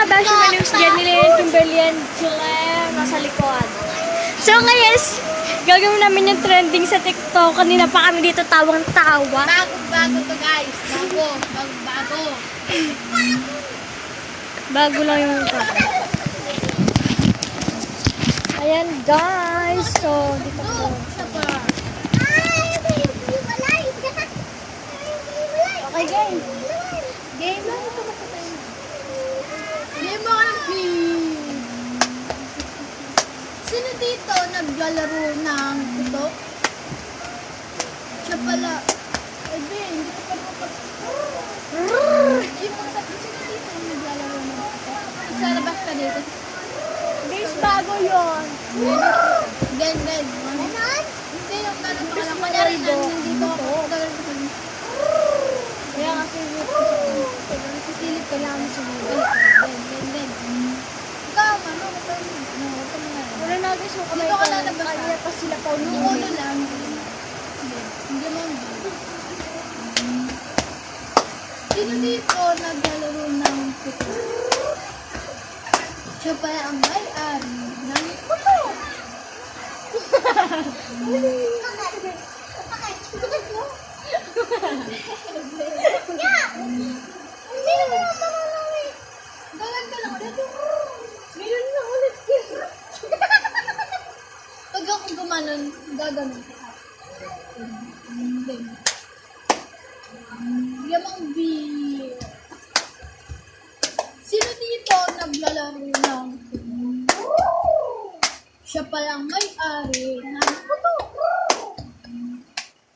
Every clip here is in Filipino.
mga beshi, my name is Jenilyn, Kimberly, and Julian, nasa likod. So ngayon, gagawin namin yung trending sa TikTok. Kanina pa kami dito tawang-tawa. Bago to guys. Bago. Bago lang yung ayan guys, so dito po. Okay game. Game lang ito. Game mo ang Sino dito naglalaro ng ito? Siya pala. Hindi ko pa kapag... Hindi mo sabi sino dito naglalaro ng ito? Sa labas ka dito. Guys, bago yun. Gan. Hindi yung gano'n pa lang. Kaya rin nandito ako. Kaya kasi Sisilip ka lang sa mga. Gan. Ikaw, ano? wala na guys, yung kamay Dito ka ko. lalabas, Kanina pa sila pa Yung ulo lang. Hindi mo. Sino dito naglalaro ng puto? Siya pa ang may-ari ng puto. Galan ka lang ulit. Meron na ulit. Pag ako gumanon, gaganon ka. Yamang beer. Sino dito naglalaro ng puto? Siya palang may-ari ng puto.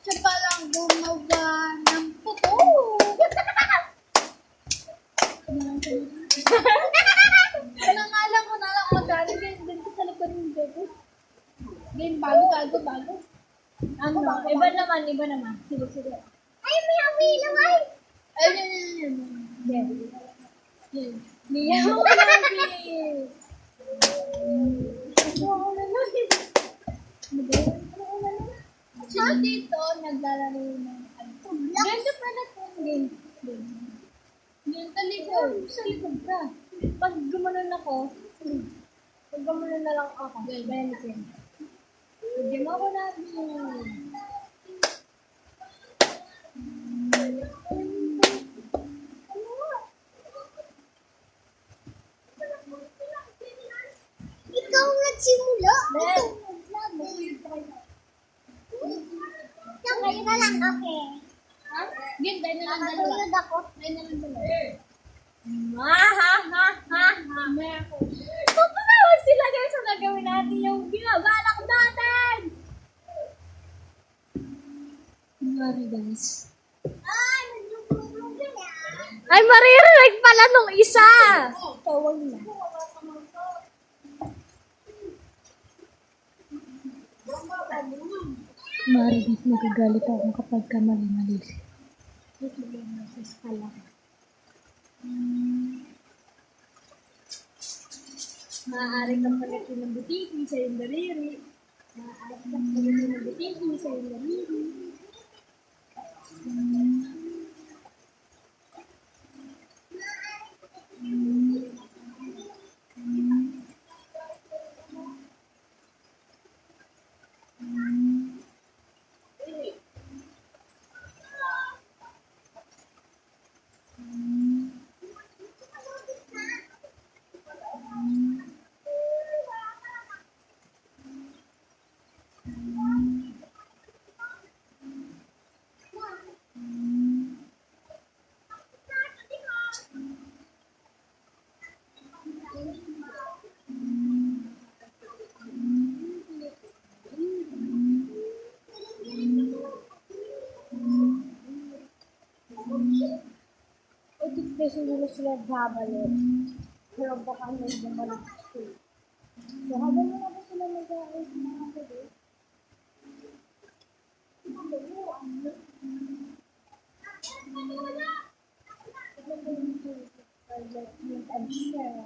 Siya palang gumawa ng puto. Nangalan ko na lang madali. Ganyan ko sa likod ng bebe. Game, bago. Ano? Iba naman. Sige. Ay, may awi lang ay! Ayun. Niya mo ka namin. Sino dito naglalaro ng Ganda pala ito. Game. yung talikod? Sa likod ka. Pag gumanon na lang ako. Benefit. Hindi mo ako namin. Ikaw nagsimula? Ben. Ngayon na lang, okay. Game, dahil na lang dalawa. Nakatulad ako. Tutulawag sila guys sa nagawin natin yung binabalak natin. Mari guys. Ay, maririnig pala nung isa. Tawag na. Maririnig, magagalit ako kapag ka mali-mali. Ito yung message pala. Maaari kang palatin ng butiki sa iyong daliri. Maaari kang palatin ng butiki sa iyong daliri. Kasi hindi na sila babalik. Pero baka may bumalik sila. So, habang mga ba sila nag-aaral sa mga gabi? And share.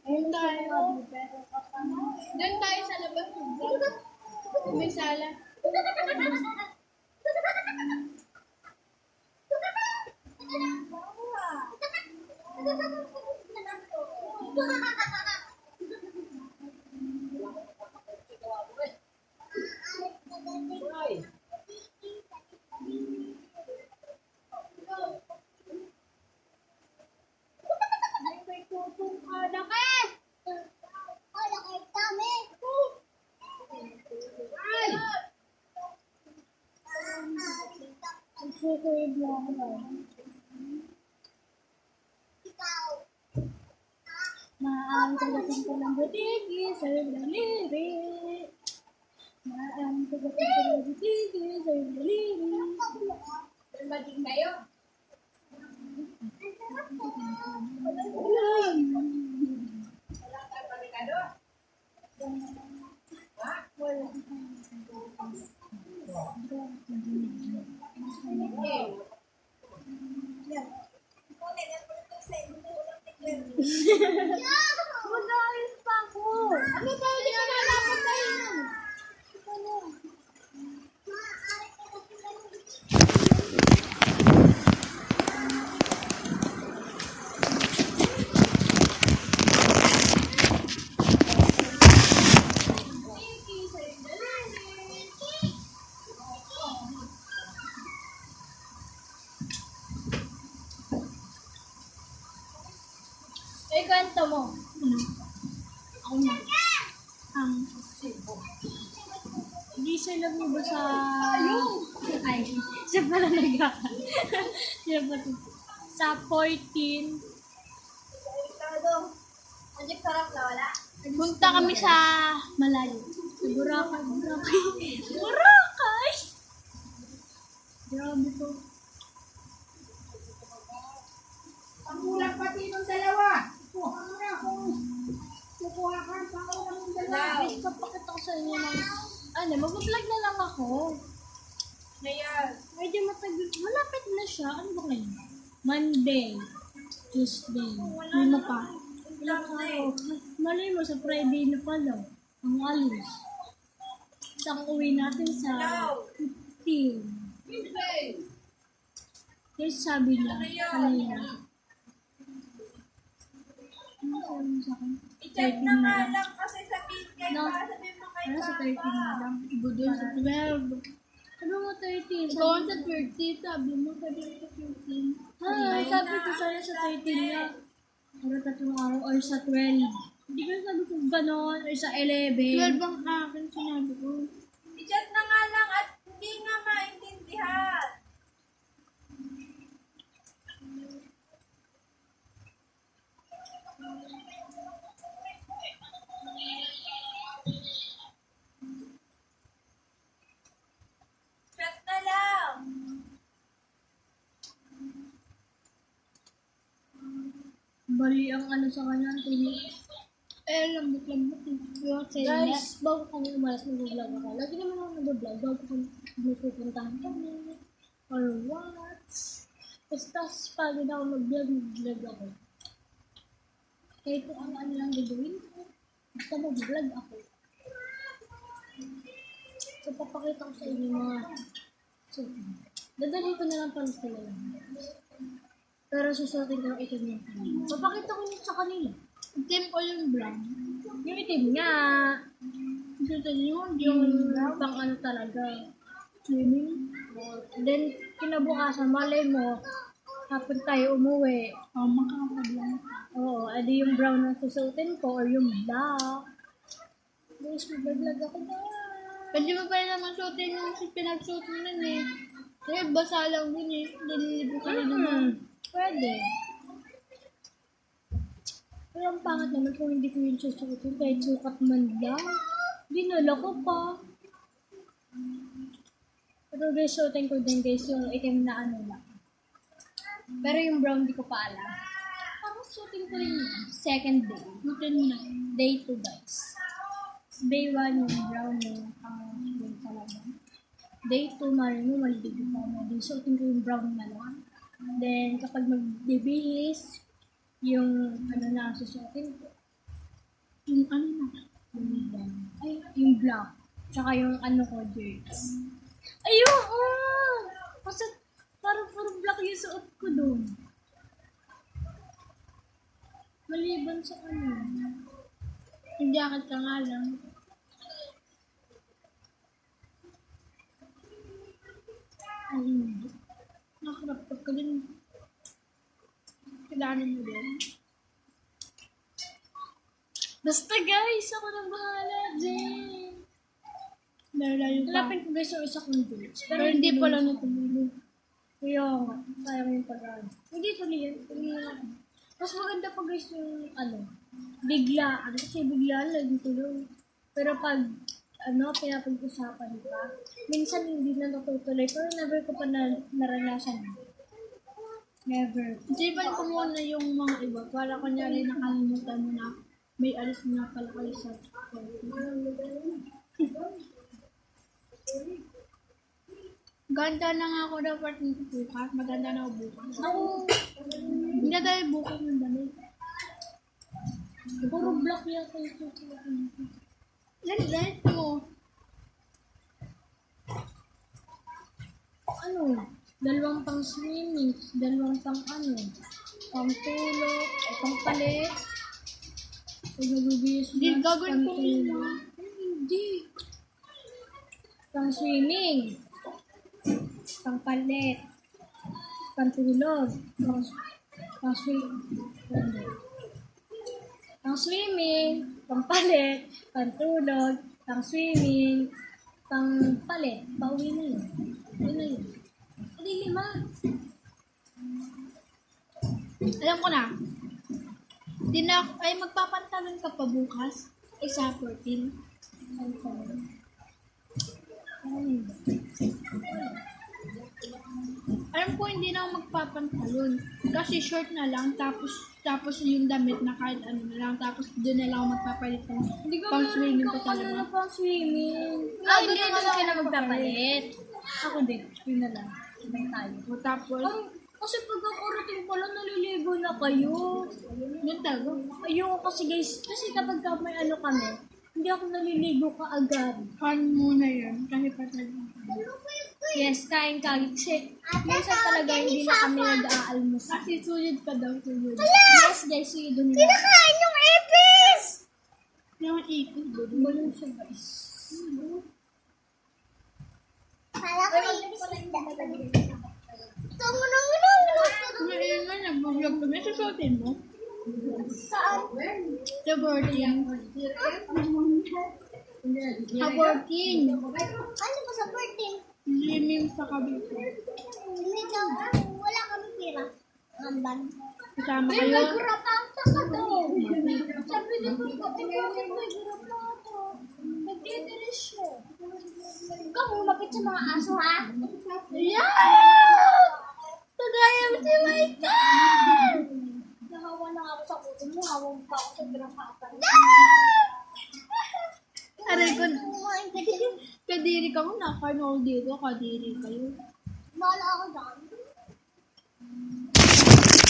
Ayun tayo. Doon tayo sa labas. May sala. May tutong ka na ka! Ay! Nagsusuwid na ako. Maang kagating ko ng butigi sa daliri. Maang kagating ko ng butigi sa daliri. Bading kayo? Wala ka barikado? Ha? Wala. Mag-ayos pa ako. Ano ba? Hindi ka nalapot tayo. Ano? Eh, kwento mo. Ako na. Hindi sila mo ba sa... Ay, siya pala nag-aakal. Siya pala. Sa 14. Punta kami sa malayo. Sa Boracay. Boracay! Grabe to. Ang ulang pati ng dalawa. Kuha mo na kung kukuha ka ang pangulang ng dalawa. Guys, papakita ko sa inyo ng... Ano, mag-vlog na lang ako. Ngayon. Medyo matagal. Malapit na siya. Ano ba ngayon? Monday. Tuesday. Lima pa. Ilang araw. Malay mo, sa Friday na pala. Ang alis. Isang uwi natin sa 15. Kasi sabi niya, kanina. Ano sabi mo sa akin? I-chat na nga lang kasi sabihin kayo. No. Sabihin mo kayo. Ano sa 13 na lang? Ibo doon sa 12. Sabi mo 13. Ikaw sa 30, sabi mo sabi mo sa 15. Ay, sabi ko sana sa 13 na. Pero 3 araw or sa 12. Hindi ko sabi ko gano'n or sa 11. 12 ang akin, sinabi ko. I-chat na nga lang at hindi nga maintindihan. Chat na lang. Bali ang ano sa kanya, tinig. Eh, lambot-lambot. Yung sa Guys, bago kami umalas, nag-vlog ako. Lagi naman ako nag-vlog, bago kami pupuntahan kami. Or what? Basta pag na ako mag-vlog ako. Kahit kung ano lang gagawin ko, basta mag-vlog ako. So, papakita ko sa inyo mga... So, dadalhin ko na lang pala sila lang. Pero susuotin ko yung itim yung kanila. Papakita ko yun sa kanila. Team ko yung brown. Yung itim nga. Gusto yun, Yung pang ano talaga. Swimming. Then, kinabukasan, malay mo, hapon tayo umuwi. makakablang. Oo, edi yung brown ang susuotin ko or yung black. Guys, mag-vlog ako na. Pwede mo pala naman suotin yung pinag-suot mo nun eh. Kasi basa lang din eh. Naliligo ka na naman. Pwede. Pero ang pangat naman kung hindi ko yung susuotin kahit sukat man lang. Dinala ko pa. Pero guys, suotin ko din guys yung itim na ano lang. Pero yung brown di ko pa alam. Tapos suotin ko rin yun. Second day. Suotin mo na. Day 2 guys. Day 1 yung brown yung yung talaga. Day 2 marin mo malidig pa mo. Di suotin ko yung brown na lang. Then kapag magbibihis, yung ano na susuotin ko. Yung ano na. Yung brown. Ay, yung black. Tsaka yung ano ko, jerks. Ayun! Kasi parang puro black yung suot ko doon. Maliban sa ano. Yung jacket ka nga lang. Ay, hindi. Nakarapag ka din. Kailangan mo din. Basta guys, ako na bahala din. Lalayo pa. Hanapin ko guys yung isa kong dates. Pero hindi pala natulog. Kaya nga, sayang yung pag-ano. Hindi tuloy yan. Tuloy lang. Mas maganda pa guys yung ano, biglaan. Kasi biglaan lang yung tulog. Pero pag pinapag-usapan ka, minsan hindi na natutuloy. Pero never ko pa naranasan. Never. Isipan ko muna yung mga iba para kunyari nakalimutan mo na may alis na pala kayo sa Ganda na nga ako dapat bukas. Maganda na ako bukas. Ako, Hindi tayo bukas ng damit. puro black yata yung susuotin ko. Let mo. Ano, dalawang pang swimming, dalawang pang ano, pang tulog, pang palit. Pag nagubiyos Hindi, na, gagawin ko pang yun. tulog. Hindi. Pang swimming, pang palit, pang tulog, pang swimming, pang palit, pang tulog, pang swimming, pang palit, pauwi na yun. Yun na yun. Hindi, 5. Alam ko na. Ay magpapantalon ka pa bukas. Isa 14. Alam ko hindi na ako magpapantalon. Kasi short na lang, tapos yung damit na kahit ano na lang, tapos doon na lang ako magpapalit ng Hindi ka pang swimming ko ano talaga. na pang swimming. Ah, Hindi doon na na ka lang na magpapalit. Ako din. Yun na lang. Sabay tayo. O, tapos, Kasi pag ang orating pala, naliligo na kayo. yun talaga. Ayoko kasi guys, kasi kapag may ano kami, hindi ako naliligo kaagad. Fun muna yun. Kasi patay. Yes, kain kasi minsan talaga hindi na kami nag-aalmus. Kasi suyod ka daw, suyod. Yes guys, sige doon na. Kinakain yung ipis! Yung ipis, doon. Balon siya guys. Kala ko ipis isda. Ngayon nga, nag-vlog kami. Susuotin mo. Saan? The working. Working. Ano ba sa birthday? Swimming sa Cavite. Hindi daw, wala kami pira. Amban. Kasama Ay, kayo. may grapata ka daw. Sabi niya po, bakit may grapata? Nagtitiris siya. Huwag kang lumapit sa mga aso, ha? Yeah! Kagaya mo si Michael! Nahawa na ako sa puto mo. Hawa pa ako sa grapata. Aray ko, Kumain ka din. kadiri ka mo na. Carnal dito, kadiri kayo. Bahala ako dyan.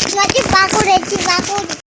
Ready ba ako?